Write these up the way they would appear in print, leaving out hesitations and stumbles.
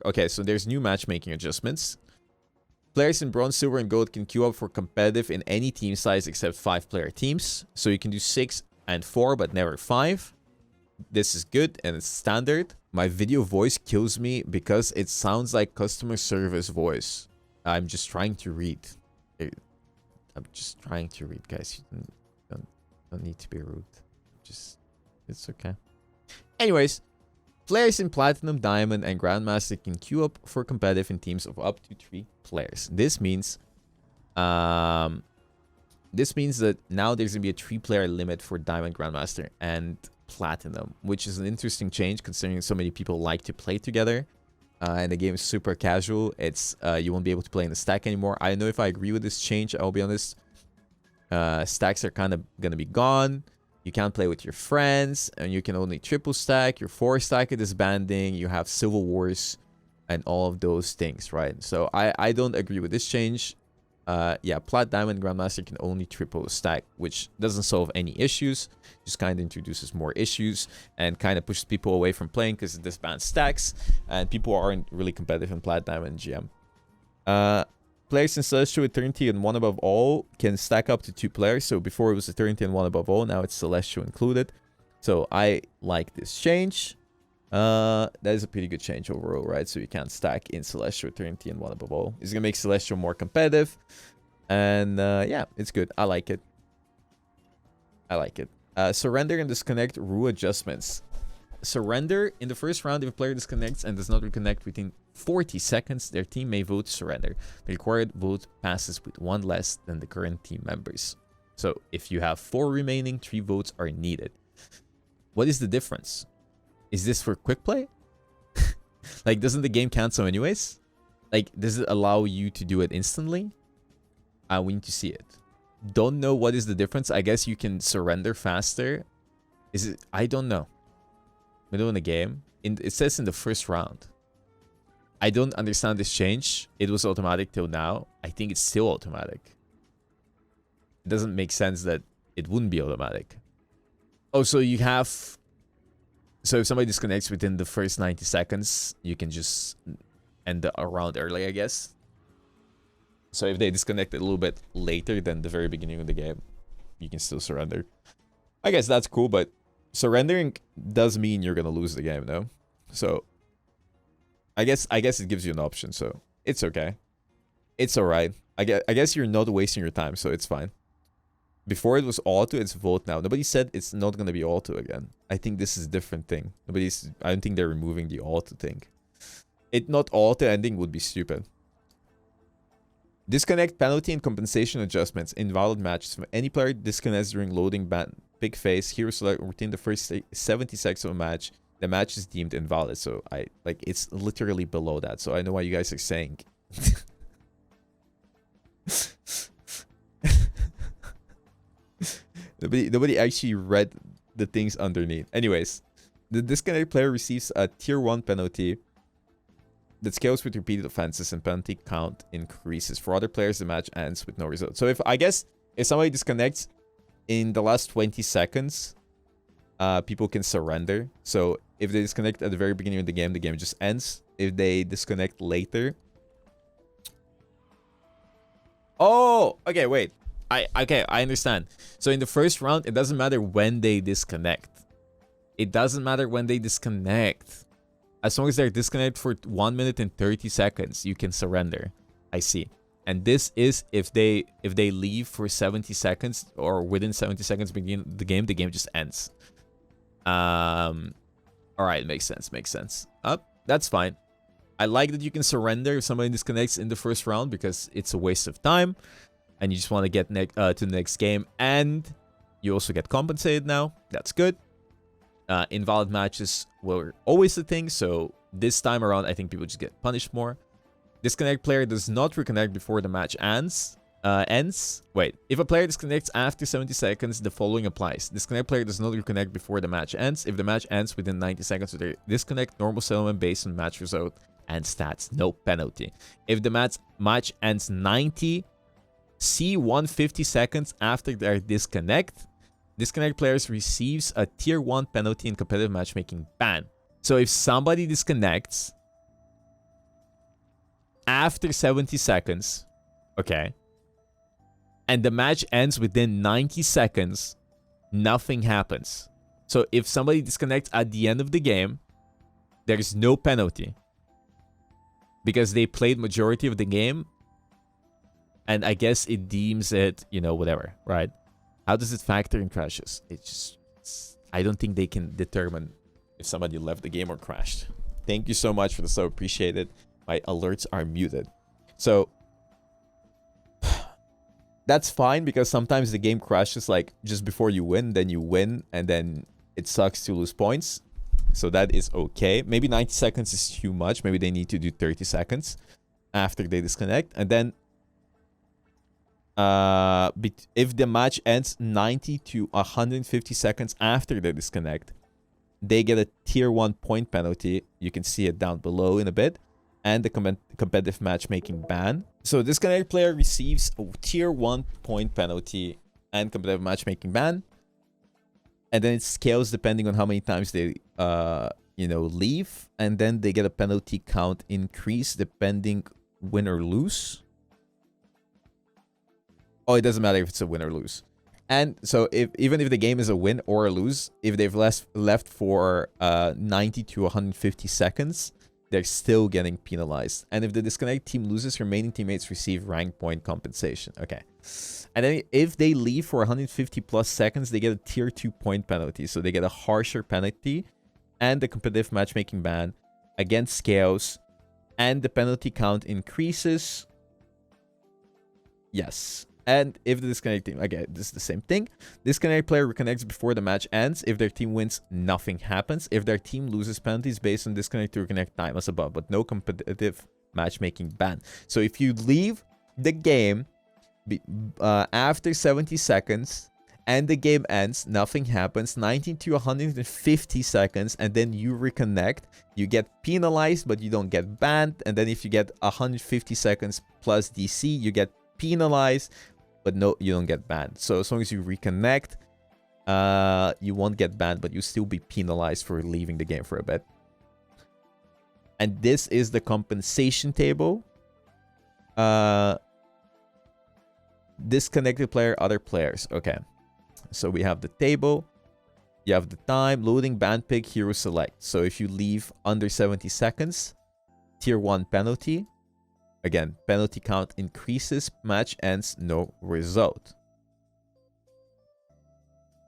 Okay, so there's new matchmaking adjustments. Players in bronze, silver, and gold can queue up for competitive in any team size except 5-player teams. So you can do 6 and 4, but never 5. This is good, and it's standard. My video voice kills me because it sounds like customer service voice. I'm just trying to read. I'm just trying to read, guys. You don't need to be rude. It's okay. Anyways, players in Platinum, Diamond, and Grandmaster can queue up for competitive in teams of up to 3 players. This means that now there's gonna be a 3-player limit for Diamond, Grandmaster, and Platinum, which is an interesting change considering so many people like to play together. And the game is super casual. It's you won't be able to play in the stack anymore. I don't know if I agree with this change. I'll be honest. Stacks are kind of gonna be gone. You can't play with your friends, and you can only triple stack. Your 4-stack is disbanding. You have Civil Wars and all of those things, right? So I don't agree with this change. Yeah, Plat, Diamond, Grandmaster can only triple stack, which doesn't solve any issues. Just kind of introduces more issues and kind of pushes people away from playing because it disbands stacks, and people aren't really competitive in Plat, Diamond, and GM. Players in Celestial, Eternity, and 1 above all can stack up to 2 players. So before it was Eternity and 1 above all, now it's Celestial included. So I like this change. That is a pretty good change overall, right? So you can't stack in Celestial, Eternity, and 1 above all. It's gonna make Celestial more competitive, and yeah, it's good. I like it. Surrender and disconnect rule adjustments. Surrender in the first round. If a player disconnects and does not reconnect within 40 seconds, their team may vote to surrender. The required vote passes with 1 less than the current team members. So if you have 4 remaining, 3 votes are needed. What is the difference? Is this for quick play? Like, doesn't the game cancel anyways? Like, does it allow you to do it instantly? We need to see it. Don't know what is the difference. I guess you can surrender faster. Is it? I don't know. Middle in the game. It says in the first round. I don't understand this change. It was automatic till now. I think it's still automatic. It doesn't make sense that it wouldn't be automatic. Oh, so you have... So if somebody disconnects within the first 90 seconds, you can just end the round early, I guess. So if they disconnect a little bit later than the very beginning of the game, you can still surrender. I guess that's cool, but surrendering does mean you're gonna lose the game, no? So I guess it gives you an option, so it's okay. It's alright. I guess you're not wasting your time, so it's fine. Before it was auto, it's vote now. Nobody said it's not gonna be auto again. I think this is a different thing. I don't think they're removing the auto thing. It not auto ending would be stupid. Disconnect penalty and compensation adjustments. Invalid matches. If any player disconnects during loading pick phase, hero select within the first 70 seconds of a match, the match is deemed invalid. So it's literally below that. So I know what you guys are saying. Nobody actually read the things underneath. Anyways, the disconnected player receives a tier 1 penalty that scales with repeated offenses, and penalty count increases. For other players, the match ends with no result. So if somebody disconnects in the last 20 seconds, people can surrender. So if they disconnect at the very beginning of the game just ends. If they disconnect later... Oh, okay, wait. I understand. So in the first round, it doesn't matter when they disconnect. It doesn't matter when they disconnect. As long as they're disconnected for 1 minute and 30 seconds, you can surrender. I see. And this is if they leave for 70 seconds or within 70 seconds begin the game just ends. All right, makes sense. That's fine. I like that you can surrender if somebody disconnects in the first round because it's a waste of time. And you just want to get to the next game. And you also get compensated now. That's good. Invalid matches were always a thing. So this time around, I think people just get punished more. Disconnect player does not reconnect before the match ends. Wait, if a player disconnects after 70 seconds, the following applies. Disconnect player does not reconnect before the match ends. If the match ends within 90 seconds of their disconnect, normal settlement based on match result and stats. No penalty. If the match ends 90... See 150 seconds after their disconnect. Disconnect players receives a tier 1 penalty in competitive matchmaking ban. So if somebody disconnects after 70 seconds, okay, and the match ends within 90 seconds, nothing happens. So if somebody disconnects at the end of the game, there's no penalty because they played majority of the game, and I guess it deems it, you know, whatever, right? How does it factor in crashes? I don't think they can determine if somebody left the game or crashed. Thank you so much for the sub. Appreciate it. My alerts are muted. So that's fine because sometimes the game crashes like just before you win, then you win, and then it sucks to lose points. So that is okay. Maybe 90 seconds is too much. Maybe they need to do 30 seconds after they disconnect. And then if the match ends 90 to 150 seconds after the disconnect, they get a tier 1 point penalty. You can see it down below in a bit. And the competitive matchmaking ban. So disconnected player receives a tier 1 point penalty and competitive matchmaking ban. And then it scales depending on how many times they leave. And then they get a penalty count increase depending win or lose. Oh, it doesn't matter if it's a win or lose. And so even if the game is a win or a lose, if they've left for 90 to 150 seconds, they're still getting penalized. And if the disconnect team loses, remaining teammates receive rank point compensation. Okay. And then if they leave for 150 plus seconds, they get a tier 2 point penalty. So they get a harsher penalty and the competitive matchmaking ban against scales. And the penalty count increases. Yes. And if the disconnect team, again, this is the same thing. Disconnect player reconnects before the match ends. If their team wins, nothing happens. If their team loses, penalties based on disconnect to reconnect time as above, but no competitive matchmaking ban. So if you leave the game after 70 seconds and the game ends, nothing happens, 90 to 150 seconds, and then you reconnect, you get penalized, but you don't get banned. And then if you get 150 seconds plus DC, you get penalized, but no, you don't get banned. So as long as you reconnect, you won't get banned, but you still be penalized for leaving the game for a bit. And this is the compensation table. Disconnected player, other players. Okay. So we have the table. You have the time, loading, ban pick, hero select. So if you leave under 70 seconds, tier 1 penalty. Again, penalty count increases, match ends, no result.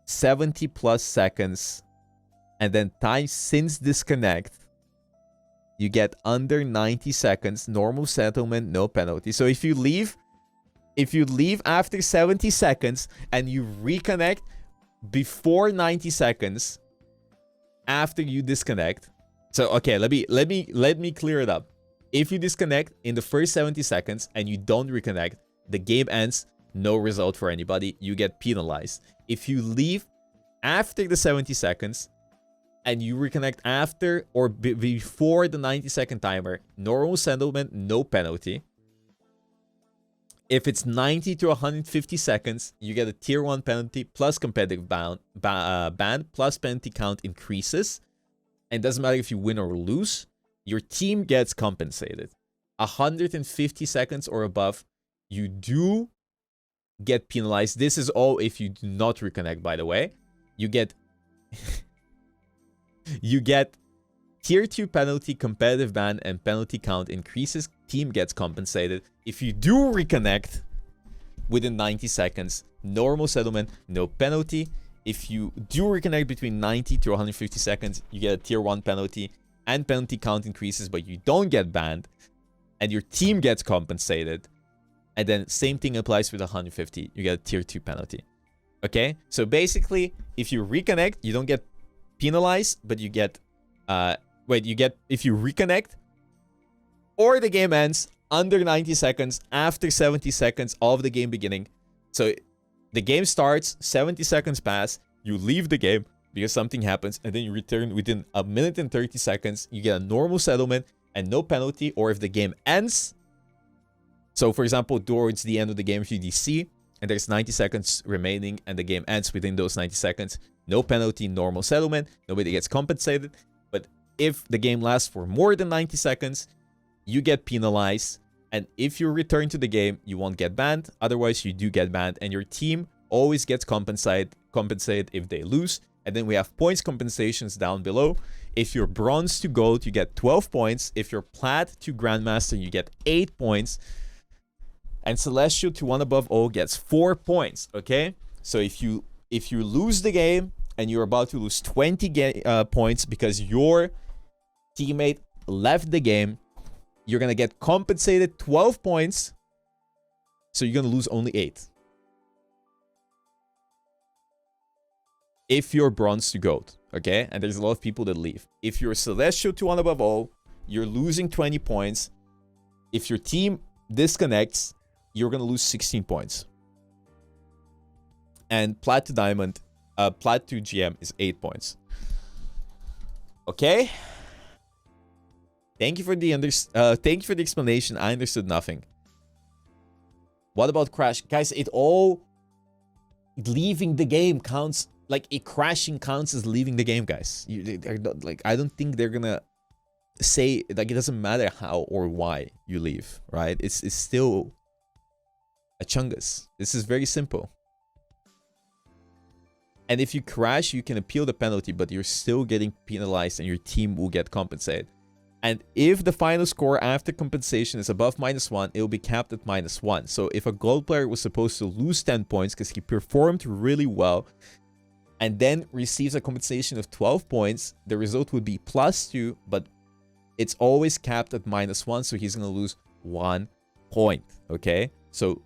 70 plus seconds, and then time since disconnect, you get under 90 seconds, normal settlement, no penalty. So if you leave after 70 seconds and you reconnect before 90 seconds after you disconnect. So okay, let me clear it up. If you disconnect in the first 70 seconds and you don't reconnect, the game ends, no result for anybody, you get penalized. If you leave after the 70 seconds and you reconnect after or before the 90-second timer, normal settlement, no penalty. If it's 90 to 150 seconds, you get a tier 1 penalty plus competitive ban plus penalty count increases. And it doesn't matter if you win or lose. Your team gets compensated. 150 seconds or above, you do get penalized. This is all if you do not reconnect, by the way. You get tier 2 penalty, competitive ban, and penalty count increases. Team gets compensated. If you do reconnect within 90 seconds, normal settlement, no penalty. If you do reconnect between 90 to 150 seconds, you get a tier 1 penalty. And penalty count increases, but you don't get banned. And your team gets compensated. And then same thing applies with 150. You get a tier 2 penalty. Okay? So basically, if you reconnect, you don't get penalized, but you get... if you reconnect, or the game ends under 90 seconds, after 70 seconds of the game beginning. So the game starts, 70 seconds pass, you leave the game, because something happens, and then you return within a minute and 30 seconds, you get a normal settlement and no penalty. Or if the game ends, so for example, towards the end of the game, if you DC and there's 90 seconds remaining and the game ends within those 90 seconds, no penalty, normal settlement, nobody gets compensated. But if the game lasts for more than 90 seconds, you get penalized And if you return to the game, you won't get banned. Otherwise, you do get banned. And your team always gets compensated if they lose. And then we have points compensations down below. If you're bronze to gold, you get 12 points. If you're plat to grandmaster, you get 8 points. And celestial to one above all gets 4 points, okay? So if you lose the game and you're about to lose 20 points because your teammate left the game, you're going to get compensated 12 points. So you're going to lose only 8. If you're bronze to gold, okay? And there's a lot of people that leave. If you're celestial to one above all, you're losing 20 points. If your team disconnects, you're going to lose 16 points. And plat to diamond, plat to GM is 8 points. Okay? Thank you for the explanation. I understood nothing. What about crash? Guys, it all leaving the game counts. Like, a crashing counts as leaving the game, guys. I don't think they're gonna say, like, it doesn't matter how or why you leave, right? It's still a chungus. This is very simple. And if you crash, you can appeal the penalty, but you're still getting penalized and your team will get compensated. And if the final score after compensation is above -1, it will be capped at -1. So if a gold player was supposed to lose 10 points because he performed really well and then receives a compensation of 12 points, the result would be +2, but it's always capped at -1, so he's going to lose 1 point, okay? So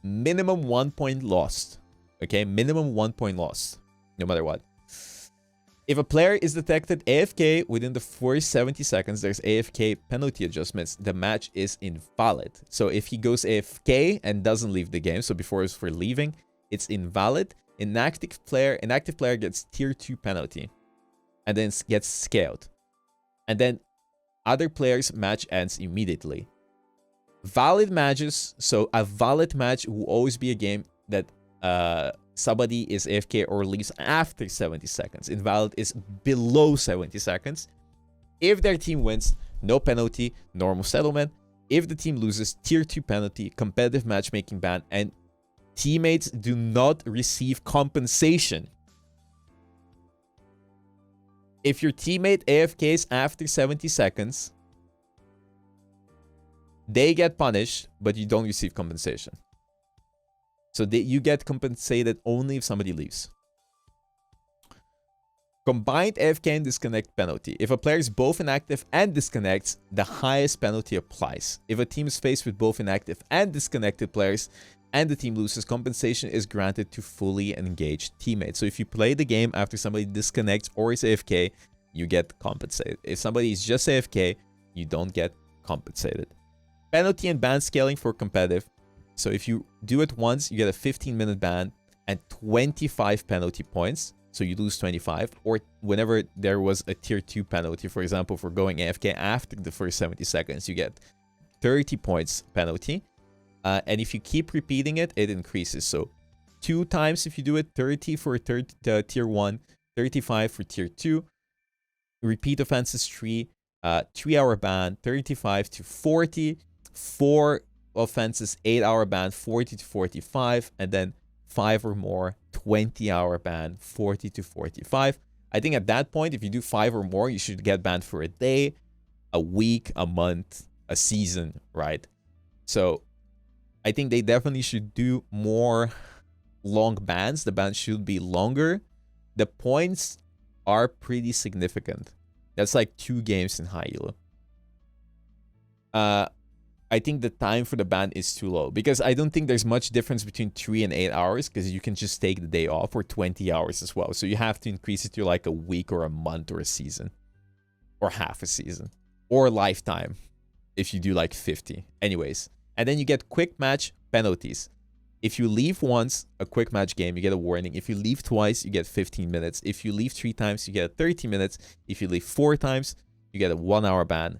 minimum 1 point lost, okay? Minimum 1 point lost, no matter what. If a player is detected AFK within the first 70 seconds, there's AFK penalty adjustments. The match is invalid. So if he goes AFK and doesn't leave the game, so before it's for leaving, it's invalid. Inactive player gets tier 2 penalty and then gets scaled. And then other players' match ends immediately. Valid matches, so a valid match will always be a game that somebody is AFK or leaves after 70 seconds. Invalid is below 70 seconds. If their team wins, no penalty, normal settlement. If the team loses, tier 2 penalty, competitive matchmaking ban, and teammates do not receive compensation. If your teammate AFKs after 70 seconds, they get punished, but you don't receive compensation. So you get compensated only if somebody leaves. Combined AFK and disconnect penalty. If a player is both inactive and disconnects, the highest penalty applies. If a team is faced with both inactive and disconnected players and the team loses, compensation is granted to fully engaged teammates. So if you play the game after somebody disconnects or is AFK, you get compensated. If somebody is just AFK, you don't get compensated. Penalty and ban scaling for competitive. So if you do it once, you get a 15-minute ban and 25 penalty points. So you lose 25. Or whenever there was a tier 2 penalty, for example, for going AFK after the first 70 seconds, you get 30 points penalty. And if you keep repeating it, it increases. So 2 times if you do it, 30 for tier 1, 35 for tier 2. Repeat offenses 3, 3-hour ban, 35 to 40. 4 offenses, 8-hour ban, 40 to 45. And then 5 or more, 20-hour ban, 40 to 45. I think at that point, if you do 5 or more, you should get banned for a day, a week, a month, a season, right? So I think they definitely should do more long bans. The bans should be longer. The points are pretty significant. That's like 2 games in high elo. I think the time for the ban is too low because I don't think there's much difference between 3 and 8 hours because you can just take the day off, or 20 hours as well. So you have to increase it to like a week or a month or a season or half a season or lifetime if you do like 50. Anyways, and then you get quick match penalties. If you leave once, a quick match game, you get a warning. If you leave twice, you get 15 minutes. If you leave 3 times, you get 30 minutes. If you leave 4 times, you get a 1-hour ban.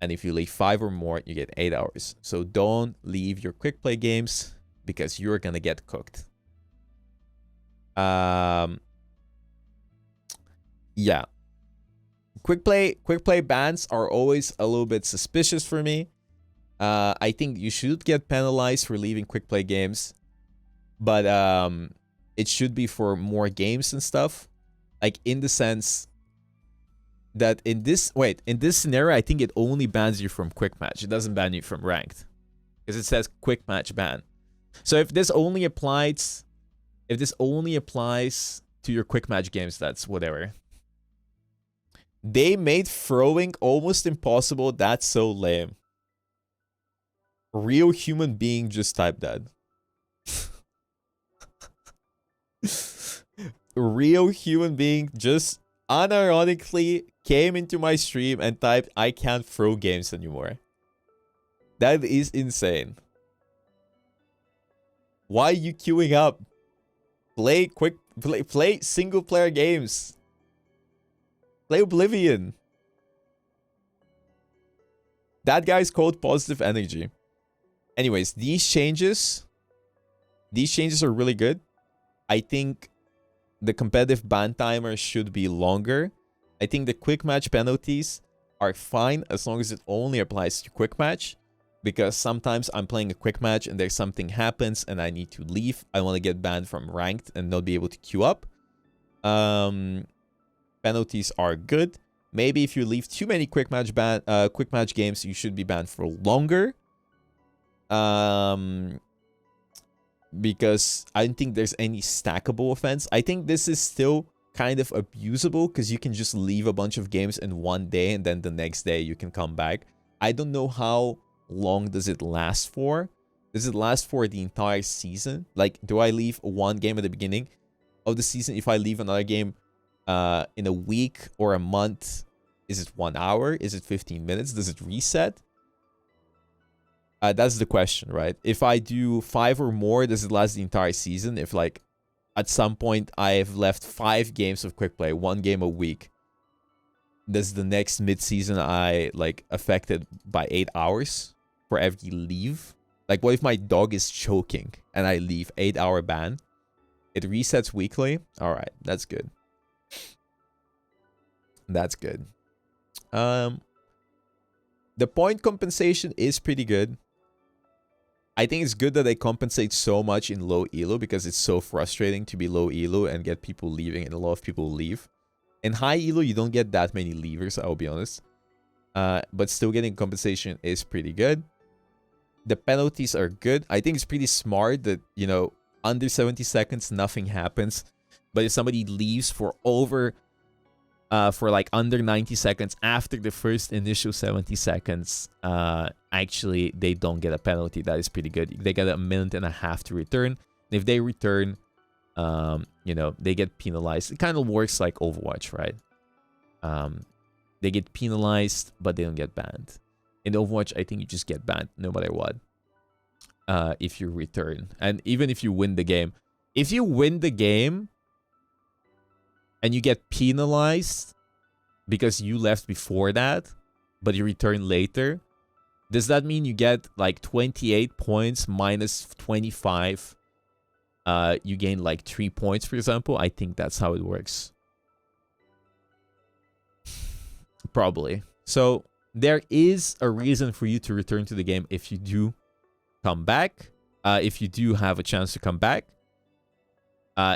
And if you leave 5 or more, you get 8 hours. So don't leave your quick play games because you're going to get cooked. Yeah. Quick play bans are always a little bit suspicious for me. I think you should get penalized for leaving quick play games, but it should be for more games and stuff. Like in the sense that in this scenario, I think it only bans you from quick match. It doesn't ban you from ranked because it says quick match ban. So if this only applies to your quick match games, that's whatever. They made throwing almost impossible. That's so lame. Real human being just typed that. Real human being just unironically came into my stream and typed, I can't throw games anymore. That is insane. Why are you queuing up? Play single player games. Play Oblivion. That guy's called positive energy. Anyways, these changes are really good. I think the competitive ban timer should be longer. I think the quick match penalties are fine as long as it only applies to quick match. Because sometimes I'm playing a quick match and there's something happens and I need to leave. I want to get banned from ranked and not be able to queue up. Penalties are good. Maybe if you leave too many quick match games, you should be banned for longer. Because I don't think there's any stackable offense. I think this is still kind of abusable because you can just leave a bunch of games in one day and then the next day you can come back. I don't know how long does it last for. Does it last for the entire season? Like, do I leave one game at the beginning of the season? If I leave another game in a week or a month, is it 1 hour? Is it 15 minutes? Does it reset? That's the question, right? If I do 5 or more, does it last the entire season? If, like, at some point I've left 5 games of quick play, 1 game a week, does the next mid-season I, like, affected by 8 hours for every leave? Like, what if my dog is choking and I leave? 8-hour ban. It resets weekly. All right, that's good. That's good. The point compensation is pretty good. I think it's good that they compensate so much in low elo because it's so frustrating to be low elo and get people leaving, and a lot of people leave. In high elo, you don't get that many leavers, I'll be honest. But still getting compensation is pretty good. The penalties are good. I think it's pretty smart that, you know, under 70 seconds, nothing happens. But if somebody leaves for like under 90 seconds after the first initial 70 seconds, actually, they don't get a penalty. That is pretty good. They get a minute and a half to return. And if they return, you know, they get penalized. It kind of works like Overwatch, right? They get penalized, but they don't get banned. In Overwatch, I think you just get banned no matter what. If you return. And even if you win the game. If you win the game and you get penalized because you left before that, but you return later, does that mean you get like 28 points minus 25? You gain like 3 points, for example. I think that's how it works. Probably. So there is a reason for you to return to the game if you do come back. If you do have a chance to come back.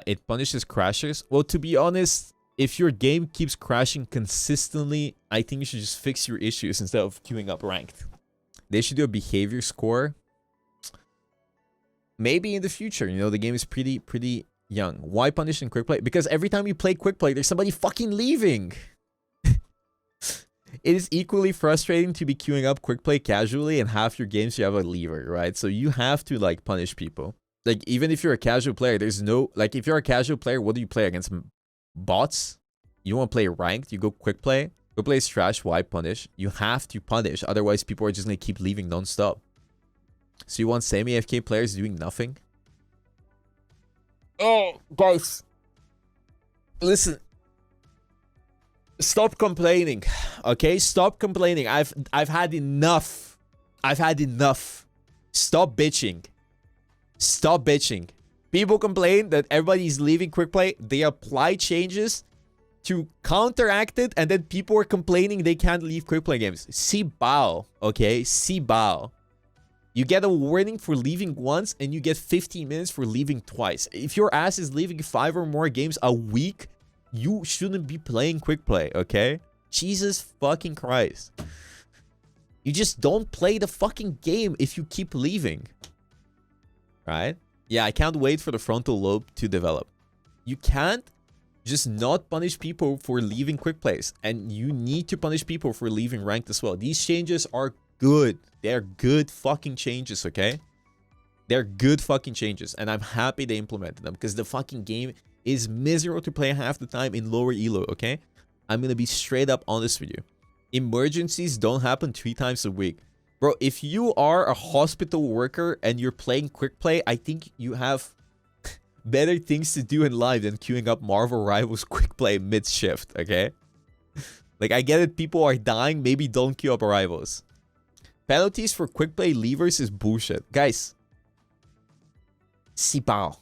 It punishes crashers. Well, to be honest, if your game keeps crashing consistently, I think you should just fix your issues instead of queuing up ranked. They should do a behavior score. Maybe in the future, you know, the game is pretty young. Why punish in quick play? Because every time you play quick play, there's somebody fucking leaving. It is equally frustrating to be queuing up quick play casually and half your games you have a leaver, right? So you have to, like, punish people. Like, even if you're a casual player, there's no... Like, if you're a casual player, what do you play against? Bots? You want to play ranked? You go quick play? Go play trash. Why punish? You have to punish. Otherwise, people are just going to keep leaving non-stop. So you want semi-AFK players doing nothing? Oh, guys. Listen. Stop complaining. Okay? Stop complaining. I've had enough. I've had enough. Stop bitching. Stop bitching. People complain that everybody's leaving quick play. They apply changes to counteract it, and then people are complaining they can't leave quick play games. See Bao, okay? See Bao. You get a warning for leaving once, and you get 15 minutes for leaving twice. If your ass is leaving 5 or more games a week, you shouldn't be playing quick play, okay? Jesus fucking Christ. You just don't play the fucking game if you keep leaving. Right? Yeah, I can't wait for the frontal lobe to develop. You can't just not punish people for leaving quick plays. And you need to punish people for leaving ranked as well. These changes are good. They're good fucking changes, okay? They're good fucking changes. And I'm happy they implemented them. Because the fucking game is miserable to play half the time in lower elo, okay? I'm gonna be straight up honest with you. Emergencies don't happen 3 times a week. Bro, if you are a hospital worker and you're playing quick play, I think you have better things to do in life than queuing up Marvel Rivals quick play mid-shift, okay? Like, I get it, people are dying, maybe don't queue up Rivals. Penalties for quick play leavers is bullshit. Guys, sipao.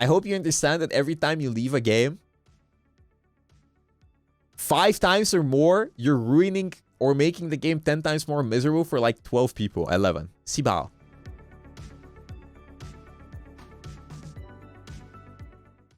I hope you understand that every time you leave a game, 5 times or more, you're ruining or making the game 10 times more miserable for like 12 people. 11. Sibao.